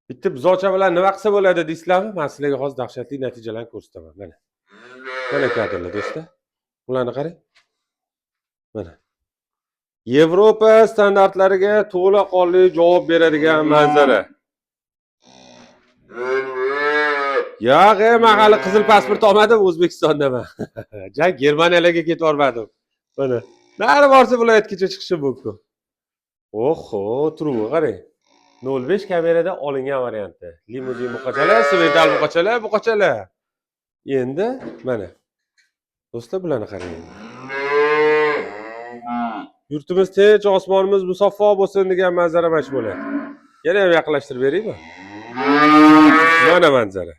Bitta buzoqcha bilan nima qilsa bo'ladi deysizlarmi? Men sizlarga hozir dahshatli natijalarni ko'rsataman. Mana. Mana kadrlar do'stlar. Ularni qarang. Mana. Yevropa standartlariga to'laqonli javob beradigan manzara. Yo'q, men hali qizil pasport olmadim O'zbekistonda men. Jang Germaniyalarga ketib olmadim. Mana. Nari borsa viloyatgacha chiqishim mumkin. Oho, turib qarang. 05 kamerada olingan varianti. Limuzin buqachalar, svetal buqachalar. Endi mana. Do'stlar bularni qarang. Yurtimiz tinch, osmonimiz musaffo bo'lsin degan manzara mana shu bo'ladi. Yana ham yaqinlashtirib beraymi? Mana manzara.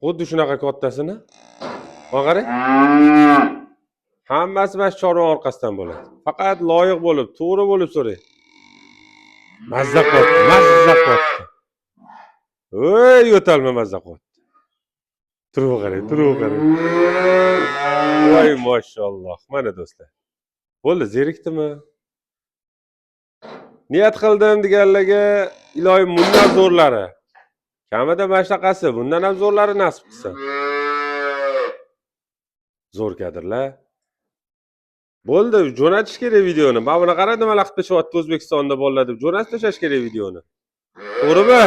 Xuddi shunaqa kattasini. Qarang. Hammasi mana shu chorva orqasidan bo'ladi. Faqat loyiq bo'lib, to'g'ri bo'lib so'rang. Mazza qotdi. Voy, yo'talma mazza qotdi. Turib qarang. Voy, mashalloh. Mana do'stlar. Bo'ldi, zerikdimi? Niyat qildim deganlarga iloyim bundan zo'rlari. Kamida mana shunaqasi, bundan ham zo'rlari nasib qilsin. Zo'r kadrlar. Bo'ldi, jo'natish kerak videoni. Mana buni qara nimalar qilib tashyapti O'zbekistonda bolalar deb jo'natib tashlash kerak videoni. To'g'rimi?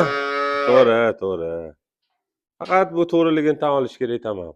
To'g'ri. Faqat bu to'g'riligini tan olish kerak, tamom.